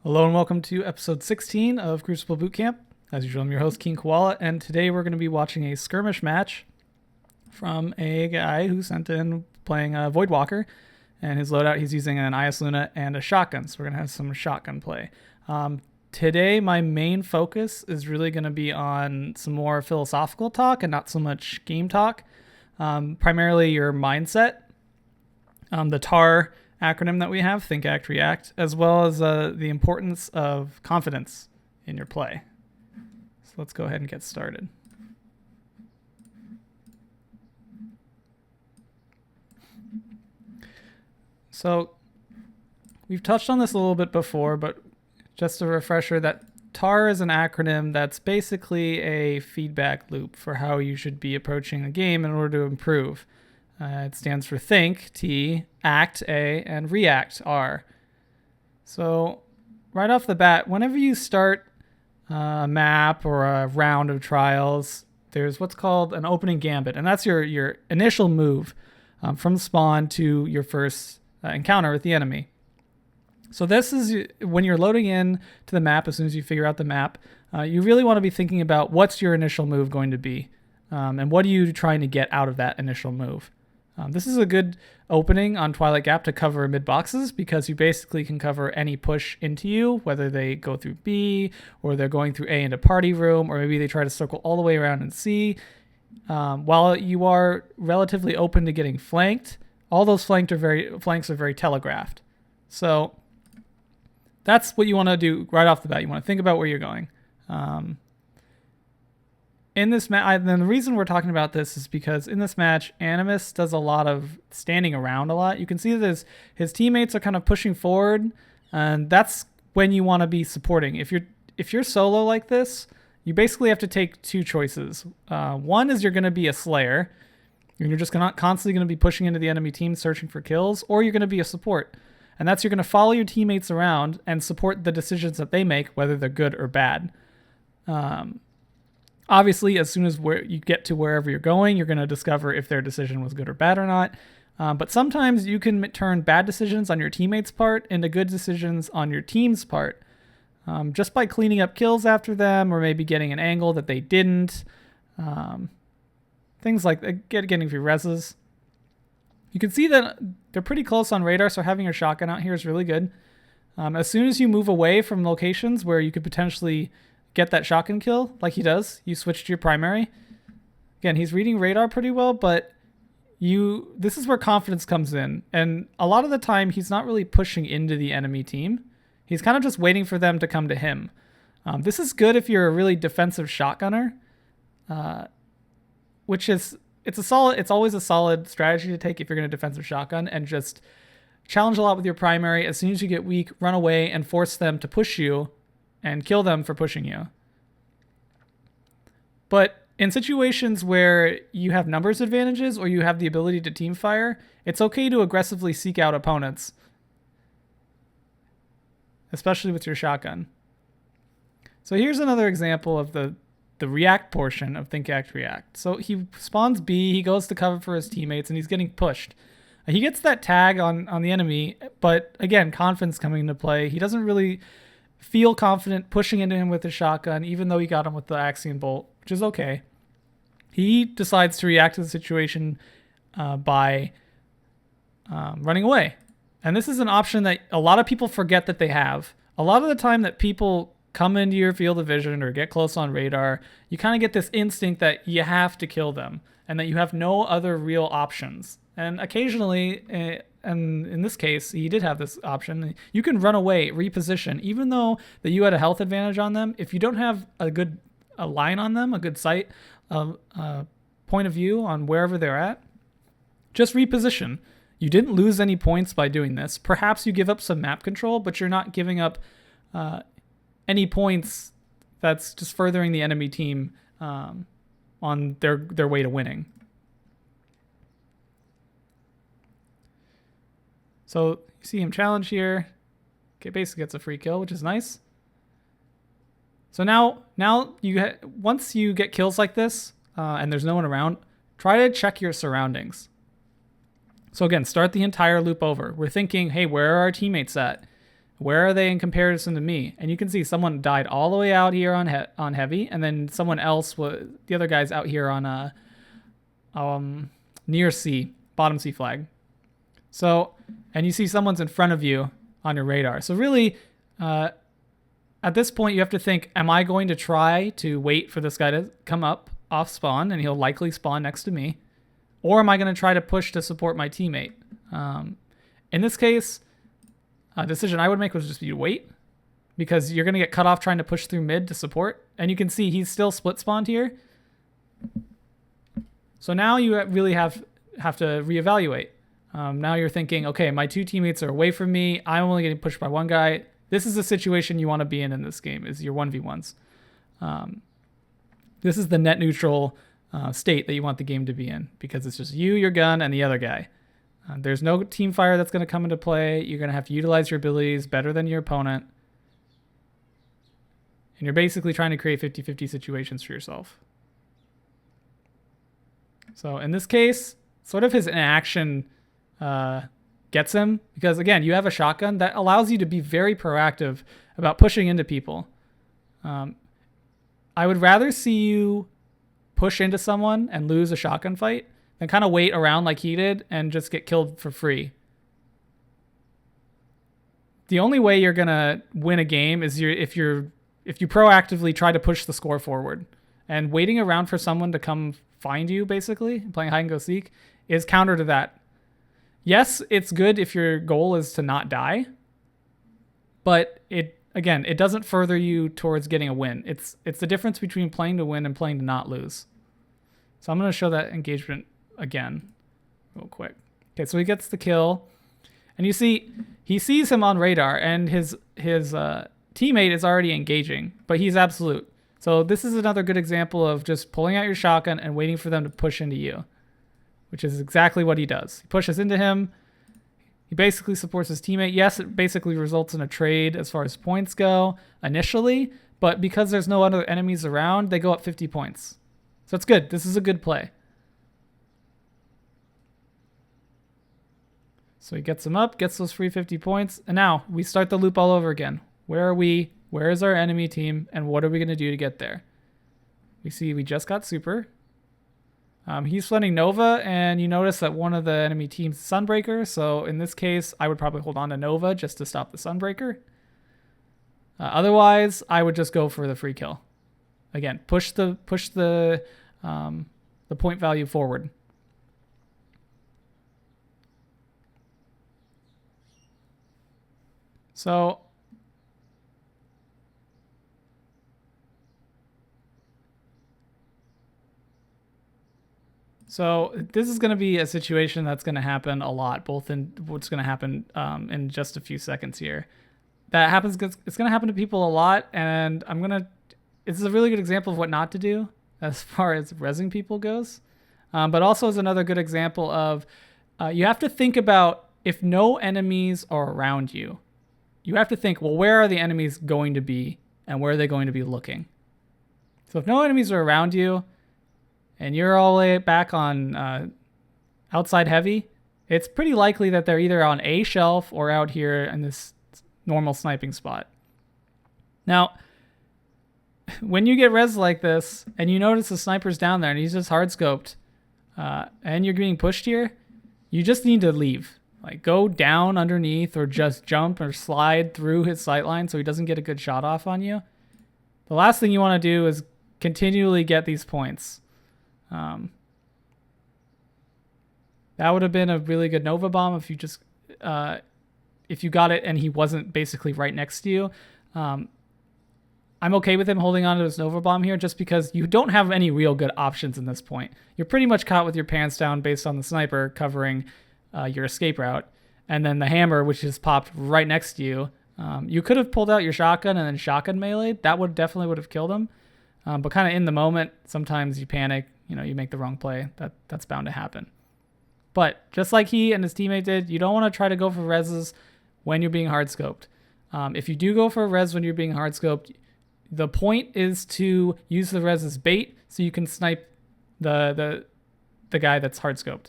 Hello and welcome to episode 16 of Crucible Bootcamp. As usual, I'm your host, King Koala, and today we're going to be watching a skirmish match from a guy who sent in playing a Voidwalker, and his loadout, he's using an IS Luna and a shotgun, so we're going to have some shotgun play. Today, my main focus is really going to be on some more philosophical talk and not so much game talk, primarily your mindset, the TAR acronym that we have, Think, Act, React, as well as the importance of confidence in your play. So let's go ahead and get started. So we've touched on this a little bit before, but just a refresher that TAR is an acronym that's basically a feedback loop for how you should be approaching a game in order to improve. It stands for Think, T, Act, A, and React, R. So right off the bat, whenever you start a map or a round of trials, there's what's called an opening gambit, and that's your initial move from spawn to your first encounter with the enemy. So this is when you're loading in to the map. As soon as you figure out the map, you really want to be thinking about what's your initial move going to be, and what are you trying to get out of that initial move. This is a good opening on Twilight Gap to cover mid boxes because you basically can cover any push into you, whether they go through B or they're going through A into party room, or maybe they try to circle all the way around in C. While you are relatively open to getting flanked, all those flanks are very telegraphed. So that's what you want to do right off the bat. You want to think about where you're going. In this match, then the reason we're talking about this is because in this match, Animus does a lot of standing around a lot. You can see that his teammates are kind of pushing forward, and that's when you want to be supporting. If you're solo like this, you basically have to take two choices. One is you're going to be a slayer, and you're just constantly going to be pushing into the enemy team, searching for kills, or you're going to be a support, and that's you're going to follow your teammates around and support the decisions that they make, whether they're good or bad. Obviously, as soon as you get to wherever you're going, you're going to discover if their decision was good or bad or not. But sometimes you can turn bad decisions on your teammates' part into good decisions on your team's part, just by cleaning up kills after them, or maybe getting an angle that they didn't. Things like getting free reses. You can see that they're pretty close on radar, so having your shotgun out here is really good. As soon as you move away from locations where you could potentially get that shotgun kill, like he does, you switch to your primary. Again, he's reading radar pretty well, but this is where confidence comes in. And a lot of the time, he's not really pushing into the enemy team. He's kind of just waiting for them to come to him. This is good if you're a really defensive shotgunner, it's always a solid strategy to take if you're going to defensive shotgun and just challenge a lot with your primary. As soon as you get weak, run away and force them to push you and kill them for pushing you. But in situations where you have numbers advantages or you have the ability to team fire, it's okay to aggressively seek out opponents, especially with your shotgun. So here's another example of the react portion of Think, Act, React. So he spawns B, he goes to cover for his teammates, and he's getting pushed. He gets that tag on the enemy, but again, confidence coming into play. He doesn't really feel confident pushing into him with his shotgun, even though he got him with the Axion Bolt, which is okay. He decides to react to the situation by running away. And this is an option that a lot of people forget that they have. A lot of the time that people come into your field of vision or get close on radar, you kind of get this instinct that you have to kill them and that you have no other real options. And occasionally, and in this case, he did have this option. You can run away, reposition, even though that you had a health advantage on them. If you don't have a line on them, a good sight, point of view on wherever they're at, just reposition. You didn't lose any points by doing this. Perhaps you give up some map control, but you're not giving up any points. That's just furthering the enemy team on their way to winning. So you see him challenge here. Okay, basically gets a free kill, which is nice. So now once you get kills like this and there's no one around, try to check your surroundings. So again, start the entire loop over. We're thinking, hey, where are our teammates at? Where are they in comparison to me? And you can see someone died all the way out here on heavy, and then someone else the other guy's out here on near C, bottom C flag. So, and you see someone's in front of you on your radar. So really, at this point, you have to think, am I going to try to wait for this guy to come up off spawn, and he'll likely spawn next to me? Or am I going to try to push to support my teammate? In this case, a decision I would make was just be to wait, because you're going to get cut off trying to push through mid to support. And you can see he's still split spawned here. So now you really have to reevaluate. Now you're thinking, okay, my two teammates are away from me. I'm only getting pushed by one guy. This is the situation you want to be in this game, is your 1v1s. This is the net neutral state that you want the game to be in, because it's just you, your gun, and the other guy. There's no team fire that's going to come into play. You're going to have to utilize your abilities better than your opponent. And you're basically trying to create 50-50 situations for yourself. So in this case, sort of his inaction gets him, because again, you have a shotgun that allows you to be very proactive about pushing into people. I would rather see you push into someone and lose a shotgun fight than kind of wait around like he did and just get killed for free. The only way you're gonna win a game is if you proactively try to push the score forward. And waiting around for someone to come find you, basically, playing hide and go seek, is counter to that. Yes, it's good if your goal is to not die, but it doesn't further you towards getting a win. It's the difference between playing to win and playing to not lose. So I'm going to show that engagement again real quick. Okay, so he gets the kill, and you see he sees him on radar, and his teammate is already engaging, but he's absolute. So this is another good example of just pulling out your shotgun and waiting for them to push into you, which is exactly what he does. He pushes into him. He basically supports his teammate. Yes, it basically results in a trade as far as points go initially, but because there's no other enemies around, they go up 50 points. So it's good. This is a good play. So he gets him up, gets those free 50 points, and now we start the loop all over again. Where are we? Where is our enemy team? And what are we going to do to get there? We see we just got super. He's flooding Nova, and you notice that one of the enemy team's Sunbreaker. So in this case, I would probably hold on to Nova just to stop the Sunbreaker. Otherwise, I would just go for the free kill. Again, push the point value forward. So this is going to be a situation that's going to happen a lot, both in what's going to happen in just a few seconds here. That happens, it's going to happen to people a lot, and this is a really good example of what not to do as far as rezzing people goes. But also is another good example of you have to think about, if no enemies are around you, you have to think, well, where are the enemies going to be and where are they going to be looking? So if no enemies are around you and you're all the way back on outside heavy, it's pretty likely that they're either on A shelf or out here in this normal sniping spot. Now, when you get res like this and you notice the sniper's down there and he's just hard scoped and you're getting pushed here, you just need to leave. Like, go down underneath or just jump or slide through his sightline so he doesn't get a good shot off on you. The last thing you want to do is continually get these points. That would have been a really good Nova bomb if you just if you got it and he wasn't basically right next to you. I'm okay with him holding on to his Nova bomb here just because you don't have any real good options in this point. You're pretty much caught with your pants down based on the sniper covering your escape route, and then the hammer, which is popped right next to you. You could have pulled out your shotgun and then shotgun melee'd. That definitely would have killed him. But kind of in the moment, sometimes you panic, you make the wrong play. That's bound to happen. But just like he and his teammate did, you don't want to try to go for reses when you're being hard scoped. If you do go for a res when you're being hard scoped, the point is to use the res as bait so you can snipe the guy that's hard scoped.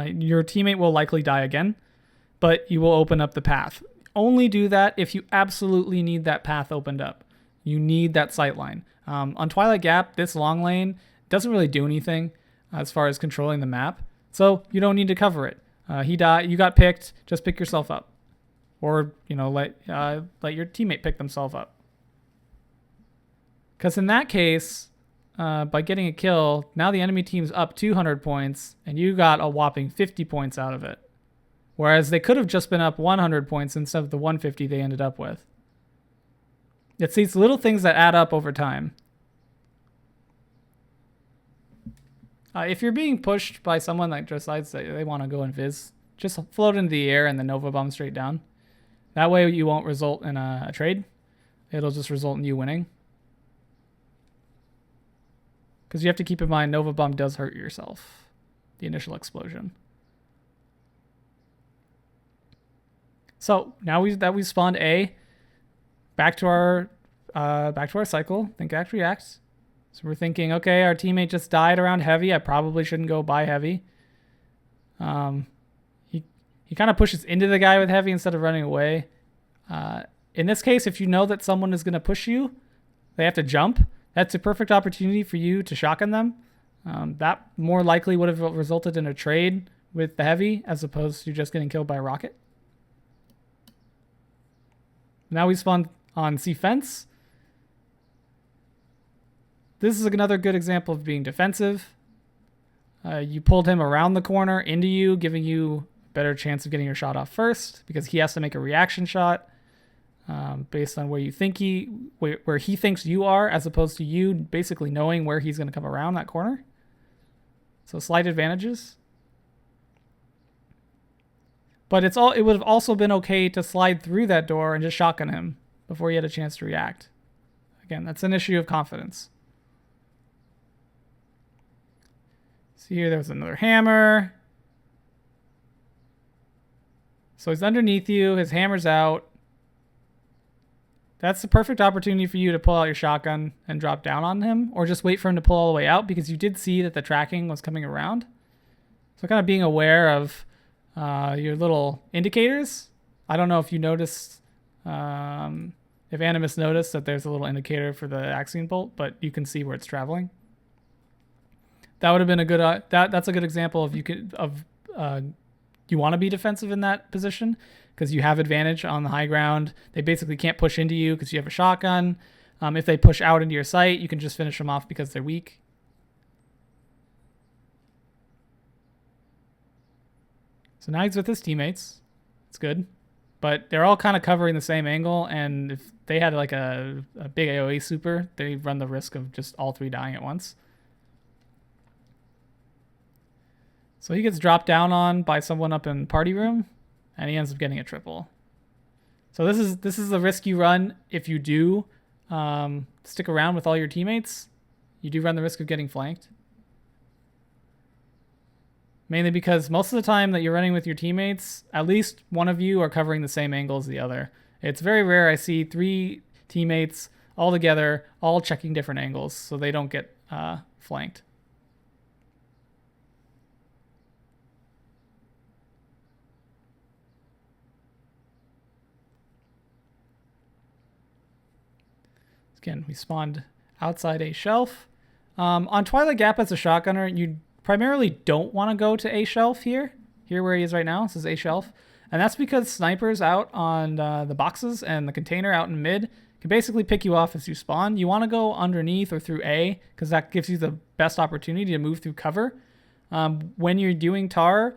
Your teammate will likely die again, but you will open up the path. only do that if you absolutely need that path opened up. You need that sight line. On Twilight Gap, this long lane doesn't really do anything as far as controlling the map, so you don't need to cover it. He died. You got picked. Just pick yourself up, or let your teammate pick themselves up. Because in that case, by getting a kill, now the enemy team's up 200 points, and you got a whopping 50 points out of it. Whereas they could have just been up 100 points instead of the 150 they ended up with. It's these little things that add up over time. If you're being pushed by someone that decides that they want to go and viz, just float into the air and then Nova Bomb straight down. That way you won't result in a trade. It'll just result in you winning. Because you have to keep in mind, Nova Bomb does hurt yourself. The initial explosion. So now that we spawned A, back to our cycle. Think, act, react. So we're thinking, okay, our teammate just died around heavy. I probably shouldn't go buy heavy. He kind of pushes into the guy with heavy instead of running away. In this case, if you know that someone is going to push you, they have to jump. That's a perfect opportunity for you to shotgun them. That more likely would have resulted in a trade with the heavy as opposed to just getting killed by a rocket. Now we spawn on C fence. This is another good example of being defensive. You pulled him around the corner into you, giving you a better chance of getting your shot off first because he has to make a reaction shot based on where he thinks you are, as opposed to you basically knowing where he's going to come around that corner. So slight advantages. But it would have also been okay to slide through that door and just shotgun him before he had a chance to react. Again, that's an issue of confidence. See here, there's another hammer. So he's underneath you. His hammer's out. That's the perfect opportunity for you to pull out your shotgun and drop down on him, or just wait for him to pull all the way out because you did see that the tracking was coming around. So kind of being aware of your little indicators. I don't know if you noticed, if Animus noticed that there's a little indicator for the Axion bolt, but you can see where it's traveling. That would have been a good. That's a good example of you want to be defensive in that position because you have advantage on the high ground. They basically can't push into you because you have a shotgun. If they push out into your sight, you can just finish them off because they're weak. So now he's with his teammates. It's good. But they're all kind of covering the same angle, and if they had like a big AoE super, they run the risk of just all three dying at once. So he gets dropped down on by someone up in party room, and he ends up getting a triple. So this is the risk you run if you do stick around with all your teammates. You do run the risk of getting flanked. Mainly because most of the time that you're running with your teammates, at least one of you are covering the same angle as the other. It's very rare I see 3 teammates all together, all checking different angles, so they don't get flanked. Again, we spawned outside a shelf. On Twilight Gap as a shotgunner, you primarily don't want to go to A shelf here where he is right now. This is A shelf. And that's because snipers out on the boxes and the container out in mid can basically pick you off as you spawn. You want to go underneath or through A because that gives you the best opportunity to move through cover. When you're doing tar,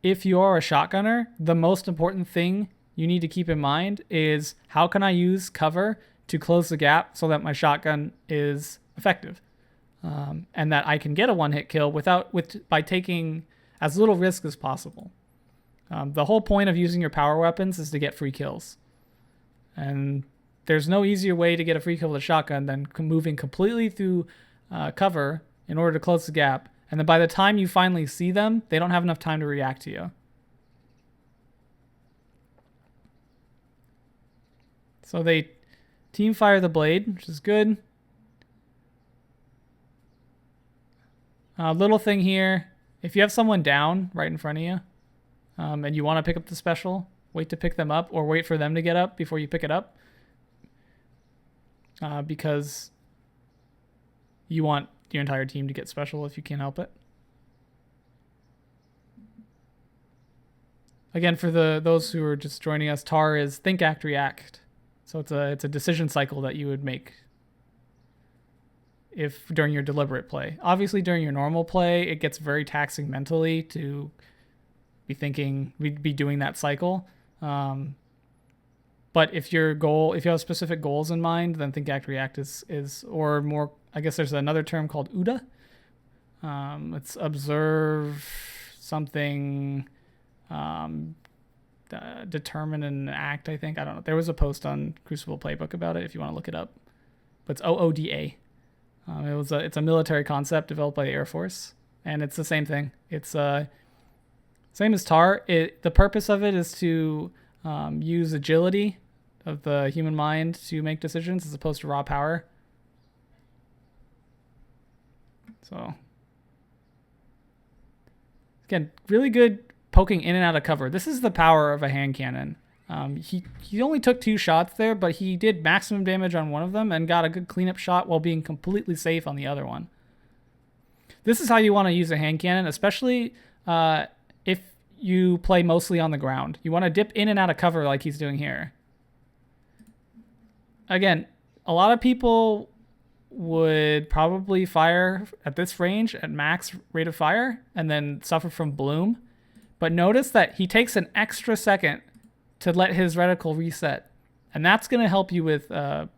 if you're a shotgunner, the most important thing you need to keep in mind is how can I use cover to close the gap so that my shotgun is effective. And that I can get a one-hit kill by taking as little risk as possible. The whole point of using your power weapons is to get free kills. And there's no easier way to get a free kill with a shotgun than moving completely through cover in order to close the gap. And then by the time you finally see them, they don't have enough time to react to you. So they team fire the blade, which is good. Little thing here, if you have someone down right in front of you and you want to pick up the special, Wait to pick them up, or wait for them to get up before you pick it up. Because you want your entire team to get special if you can't help it. Again, for those who are just joining us, TAR is think, act, react. So it's a decision cycle that you would make if during your deliberate play. Obviously, during your normal play, it gets very taxing mentally to be thinking, we'd be doing that cycle. But if you have specific goals in mind, then think, act, react is or more. I guess there's another term called UDA. It's observe something, determine and act. I think, I don't know. There was a post on Crucible Playbook about it if you want to look it up. But it's OODA. It's a military concept developed by the Air Force, and it's the same thing. It's same as TAR. The purpose of it is to use agility of the human mind to make decisions as opposed to raw power. So again, really good poking in and out of cover. This is the power of a hand cannon. He only took 2 shots there, but he did maximum damage on one of them and got a good cleanup shot while being completely safe on the other one. This is how you want to use a hand cannon, especially if you play mostly on the ground. You want to dip in and out of cover like he's doing here. Again, a lot of people would probably fire at this range at max rate of fire and then suffer from bloom. But notice that he takes an extra second to let his reticle reset. And that's going to help you with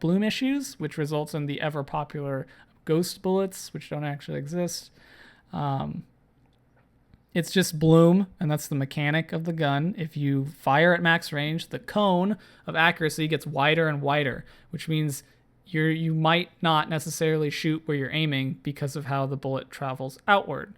bloom issues, which results in the ever popular ghost bullets, which don't actually exist. It's just bloom, and that's the mechanic of the gun. If you fire at max range, the cone of accuracy gets wider and wider, which means you might not necessarily shoot where you're aiming because of how the bullet travels outward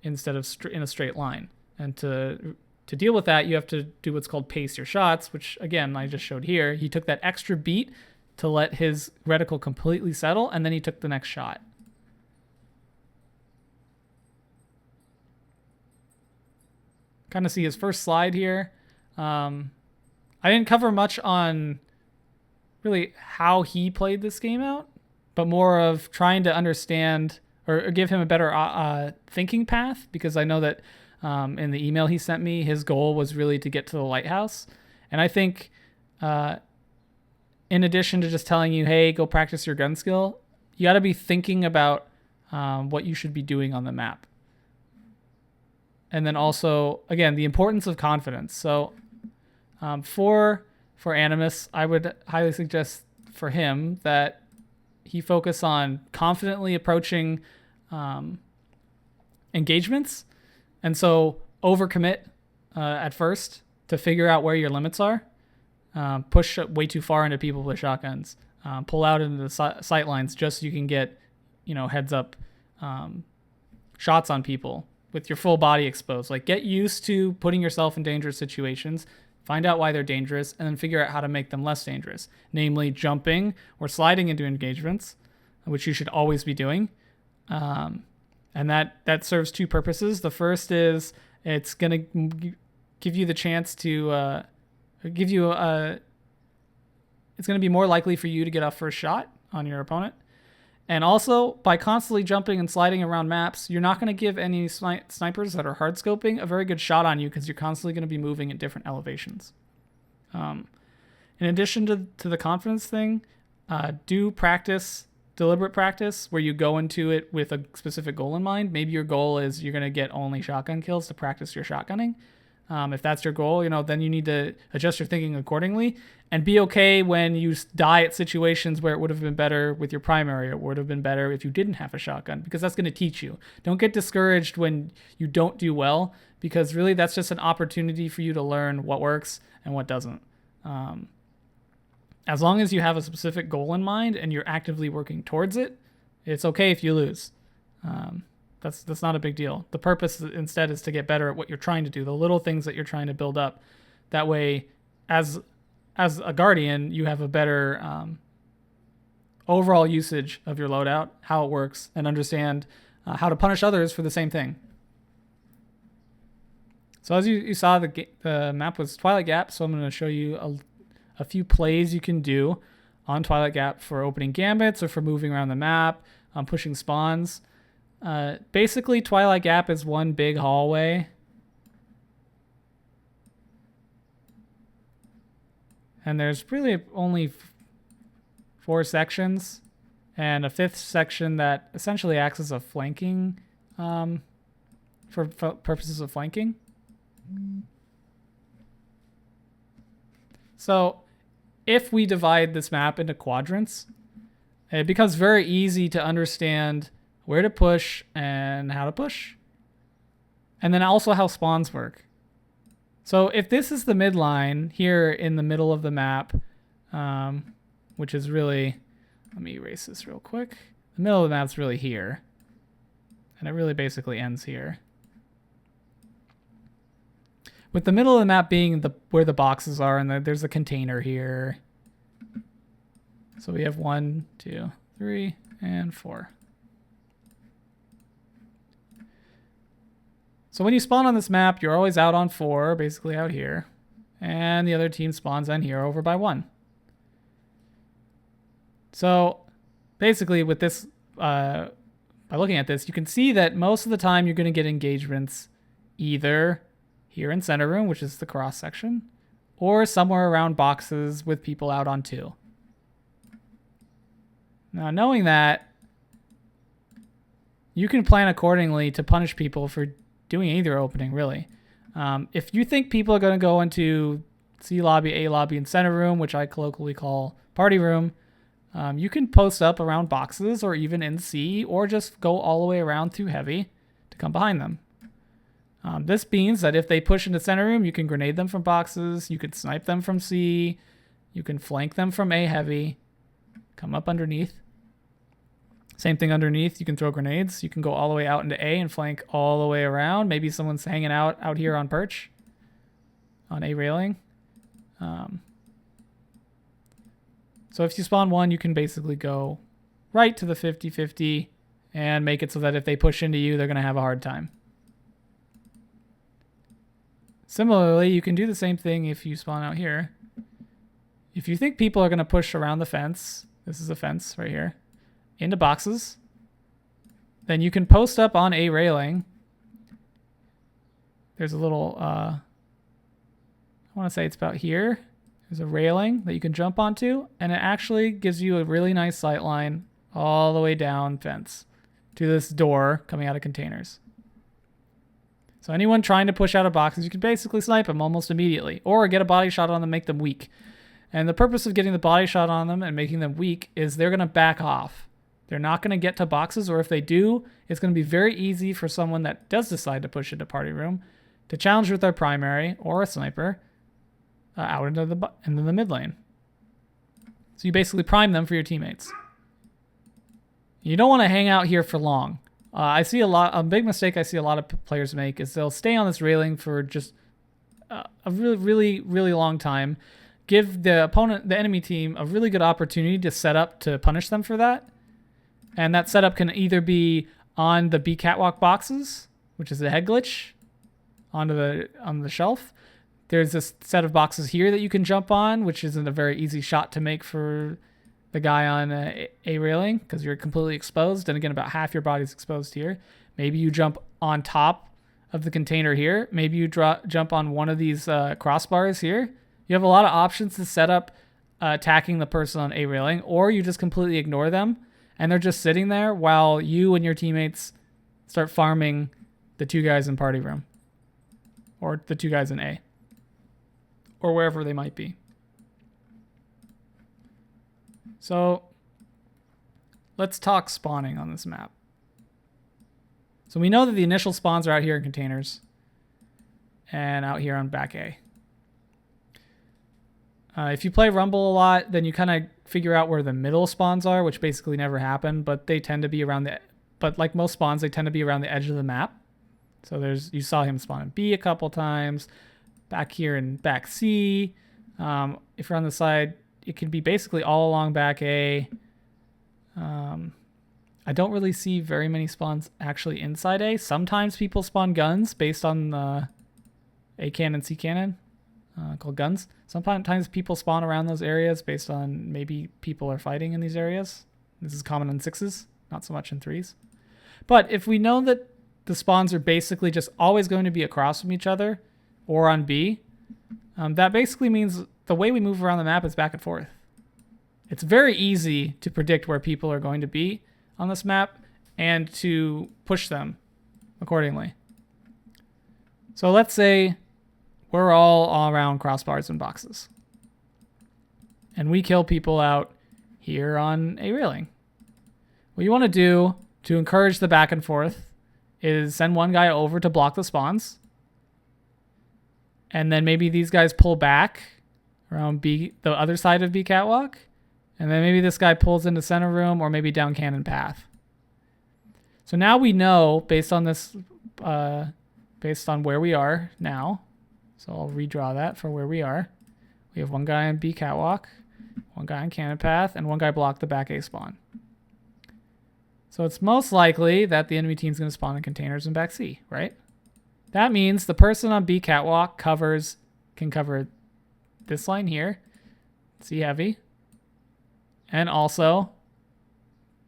instead of in a straight line. And to deal with that, you have to do what's called pace your shots, which, again, I just showed here. He took that extra beat to let his reticle completely settle, and then he took the next shot. Kind of see his first slide here. I didn't cover much on really how he played this game out, but more of trying to understand or give him a better thinking path, because I know that in the email he sent me, his goal was really to get to the lighthouse. And I think in addition to just telling you, hey, go practice your gun skill, you got to be thinking about what you should be doing on the map. And then also, again, the importance of confidence. So for Animus, I would highly suggest for him that he focus on confidently approaching engagements. And so overcommit at first to figure out where your limits are. Push way too far into people with shotguns. Pull out into the sight lines just so you can get, heads up shots on people with your full body exposed. Like, get used to putting yourself in dangerous situations, find out why they're dangerous, and then figure out how to make them less dangerous. Namely, jumping or sliding into engagements, which you should always be doing. And that serves 2 purposes. The first is it's going to give you the chance to it's going to be more likely for you to get a first shot on your opponent. And also, by constantly jumping and sliding around maps, you're not going to give any snipers that are hard scoping a very good shot on you, because you're constantly going to be moving at different elevations. In addition to the confidence thing, do deliberate practice where you go into it with a specific goal in mind. Maybe your goal is you're going to get only shotgun kills to practice your shotgunning. If that's your goal, then you need to adjust your thinking accordingly, and be okay when you die at situations where it would have been better with your primary, or it would have been better if you didn't have a shotgun, because that's going to teach you. Don't get discouraged when you don't do well, because really that's just an opportunity for you to learn what works and what doesn't. As long as you have a specific goal in mind and you're actively working towards it, it's okay if you lose. That's not a big deal. The purpose instead is to get better at what you're trying to do, the little things that you're trying to build up. That way, as a guardian, you have a better overall usage of your loadout, how it works, and understand how to punish others for the same thing. So as you saw, the map was Twilight Gap, so I'm going to show you a few plays you can do on Twilight Gap for opening gambits or for moving around the map, pushing spawns. Basically, Twilight Gap is one big hallway. And there's really only 4 sections and a 5th section that essentially acts as a flanking, for purposes of flanking. So if we divide this map into quadrants, it becomes very easy to understand where to push and how to push. And then also how spawns work. So if this is the midline here in the middle of the map, which is really, let me erase this real quick. The middle of the map's really here. And it really basically ends here. With the middle of the map being where the boxes are, and there's a container here. So we have 1, 2, 3, and 4. So when you spawn on this map, you're always out on 4, basically out here. And the other team spawns in here over by 1. So basically with this, by looking at this, you can see that most of the time you're going to get engagements either here in center room, which is the cross section, or somewhere around boxes with people out on 2. Now, knowing that, you can plan accordingly to punish people for doing either opening, really. If you think people are going to go into C lobby, A lobby, and center room, which I colloquially call party room, you can post up around boxes or even in C, or just go all the way around through heavy to come behind them. This means that if they push into center room, you can grenade them from boxes, you can snipe them from C, you can flank them from A heavy, come up underneath. Same thing underneath, you can throw grenades. You can go all the way out into A and flank all the way around. Maybe someone's hanging out here on perch, on A railing. So if you spawn 1, you can basically go right to the 50-50 and make it so that if they push into you, they're going to have a hard time. Similarly, you can do the same thing if you spawn out here. If you think people are going to push around the fence, this is a fence right here, into boxes, then you can post up on A railing. There's a little, I want to say it's about here. There's a railing that you can jump onto, and it actually gives you a really nice sight line all the way down fence to this door coming out of containers. So anyone trying to push out of boxes, you can basically snipe them almost immediately, or get a body shot on them, make them weak. And the purpose of getting the body shot on them and making them weak is they're going to back off. They're not going to get to boxes, or if they do, it's going to be very easy for someone that does decide to push into party room to challenge with their primary or a sniper out into the mid lane. So you basically prime them for your teammates. You don't want to hang out here for long. I see a big mistake I see a lot of players make is they'll stay on this railing for just a really, really, really long time, give the enemy team a really good opportunity to set up to punish them for that. And that setup can either be on the B catwalk boxes, which is a head glitch, on the shelf. There's this set of boxes here that you can jump on, which isn't a very easy shot to make for the guy on a railing because you're completely exposed. And again, about half your body's exposed here. Maybe you jump on top of the container here. Maybe you jump on one of these crossbars here. You have a lot of options to set up attacking the person on a railing, or you just completely ignore them and they're just sitting there while you and your teammates start farming the 2 guys in party room or the 2 guys in A or wherever they might be. So let's talk spawning on this map. So we know that the initial spawns are out here in containers and out here on back A. If you play Rumble a lot, then you kind of figure out where the middle spawns are, which basically never happen, but they tend to be around but like most spawns, they tend to be around the edge of the map. So you saw him spawn in B a couple times, back here in back C. If you're on the side, it can be basically all along back A. I don't really see very many spawns actually inside A. Sometimes people spawn guns based on A cannon, C cannon, called guns. Sometimes people spawn around those areas based on maybe people are fighting in these areas. This is common in 6s, not so much in 3s. But if we know that the spawns are basically just always going to be across from each other or on B, that basically means the way we move around the map is back and forth. It's very easy to predict where people are going to be on this map and to push them accordingly. So let's say we're all around crossbars and boxes. And we kill people out here on a railing. What you want to do to encourage the back and forth is send one guy over to block the spawns. And then maybe these guys pull back around B, the other side of B catwalk. And then maybe this guy pulls into center room or maybe down cannon path. So now we know based on this, based on where we are now. So I'll redraw that for where we are. We have one guy on B catwalk, one guy on cannon path, and one guy blocked the back A spawn. So it's most likely that the enemy team's going to spawn in containers in back C, right? That means the person on B catwalk can cover this line here, C heavy, and also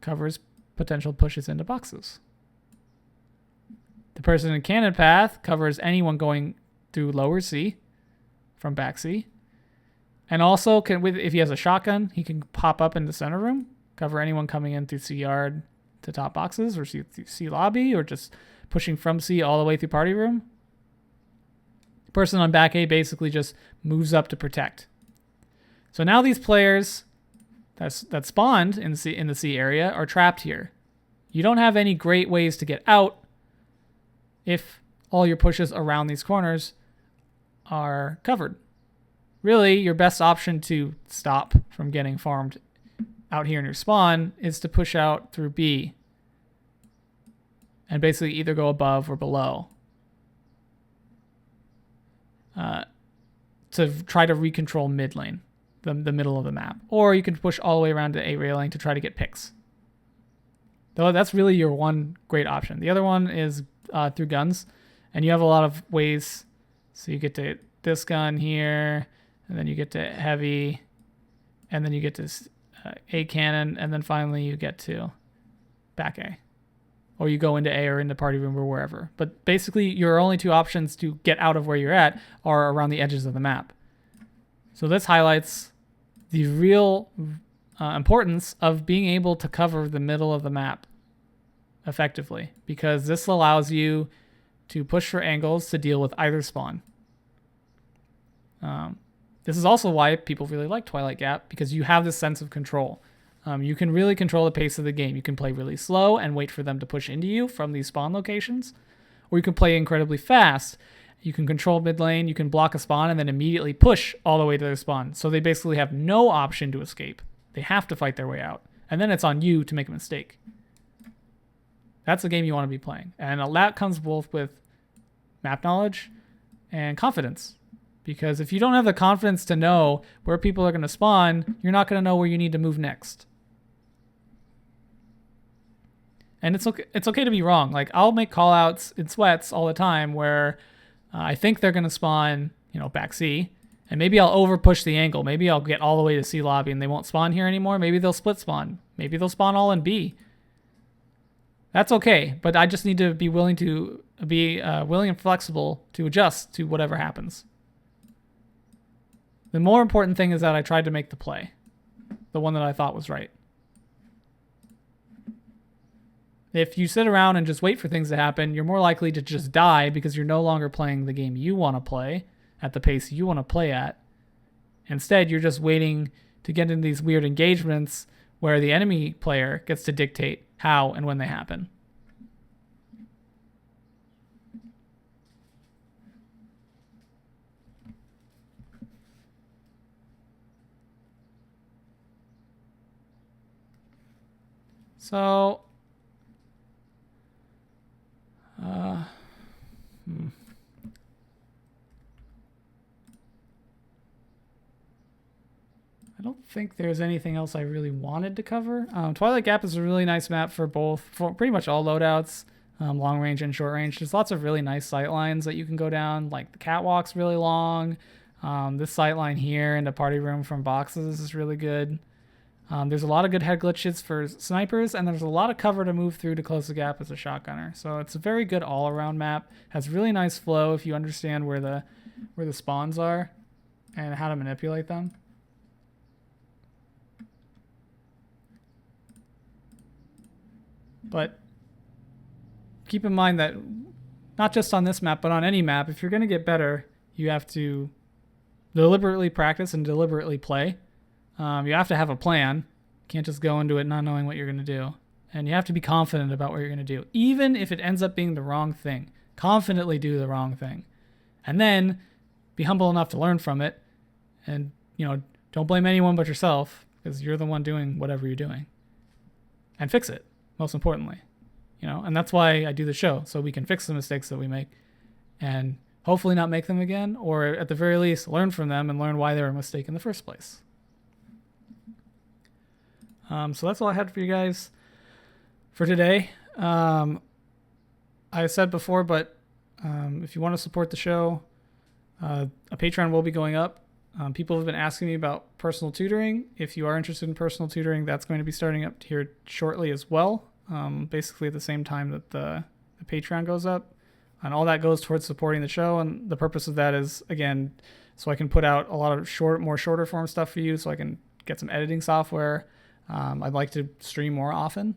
covers potential pushes into boxes. The person in cannon path covers anyone going through lower C from back C. And also, if he has a shotgun, he can pop up into center room, cover anyone coming in through C yard to top boxes or C lobby, or just pushing from C all the way through party room. The person on back A basically just moves up to protect. So now these players that spawned in the C area are trapped here. You don't have any great ways to get out if all your pushes around these corners are covered. Really, your best option to stop from getting farmed out here in your spawn is to push out through B and basically either go above or below to try to recontrol mid lane, the middle of the map. Or you can push all the way around to A railing to try to get picks. Though that's really your one great option. The other one is through guns, and you have a lot of ways. So you get to this gun here, and then you get to heavy, and then you get to A cannon, and then finally you get to back A. Or you go into A or into party room or wherever. But basically your only two options to get out of where you're at are around the edges of the map. So this highlights the real importance of being able to cover the middle of the map effectively, because this allows you to push for angles to deal with either spawn. This is also why people really like Twilight Gap, because you have this sense of control. You can really control the pace of the game. You can play really slow and wait for them to push into you from these spawn locations, or you can play incredibly fast. You can control mid lane, you can block a spawn, and then immediately push all the way to their spawn. So they basically have no option to escape. They have to fight their way out. And then it's on you to make a mistake. That's the game you want to be playing. And that comes both with map knowledge and confidence. Because if you don't have the confidence to know where people are going to spawn, you're not going to know where you need to move next. And it's okay to be wrong. Like, I'll make callouts in sweats all the time where I think they're going to spawn, back C. And maybe I'll over push the angle. Maybe I'll get all the way to C lobby and they won't spawn here anymore. Maybe they'll split spawn. Maybe they'll spawn all in B. That's okay, but I just need to be willing and flexible to adjust to whatever happens. The more important thing is that I tried to make the play, the one that I thought was right. If you sit around and just wait for things to happen, you're more likely to just die because you're no longer playing the game you want to play at the pace you want to play at. Instead, you're just waiting to get into these weird engagements where the enemy player gets to dictate how and when they happen. So, I don't think there's anything else I really wanted to cover. Twilight Gap is a really nice map for pretty much all loadouts. long range and short range. There's lots of really nice sight lines that you can go down. Like the catwalk's really long. This sight line here into party room from boxes is really good. There's a lot of good head glitches for snipers, and there's a lot of cover to move through to close the gap as a shotgunner. So it's a very good all-around map. Has really nice flow if you understand where the spawns are and how to manipulate them. But keep in mind that not just on this map, but on any map, if you're going to get better, you have to deliberately practice and deliberately play. You have to have a plan. You can't just go into it not knowing what you're going to do. And you have to be confident about what you're going to do. Even if it ends up being the wrong thing, confidently do the wrong thing. And then be humble enough to learn from it. And, don't blame anyone but yourself, because you're the one doing whatever you're doing. And fix it, most importantly. And that's why I do the show, so we can fix the mistakes that we make and hopefully not make them again, or at the very least learn from them and learn why they were a mistake in the first place. So that's all I had for you guys for today. I said before, but if you want to support the show, a Patreon will be going up. People have been asking me about personal tutoring. If you are interested in personal tutoring, that's going to be starting up here shortly as well. Basically at the same time that the Patreon goes up, and all that goes towards supporting the show. And the purpose of that is, again, so I can put out a lot of shorter form stuff for you, so I can get some editing software. I'd like to stream more often.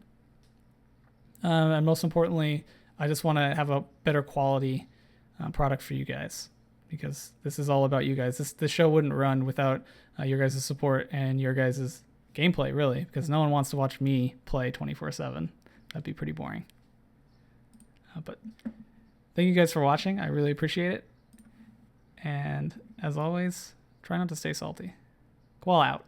And most importantly, I just want to have a better quality product for you guys, because this is all about you guys. This show wouldn't run without your guys' support and your guys' gameplay, really, because no one wants to watch me play 24/7. That'd be pretty boring. But thank you guys for watching. I really appreciate it. And as always, try not to stay salty. Koala out.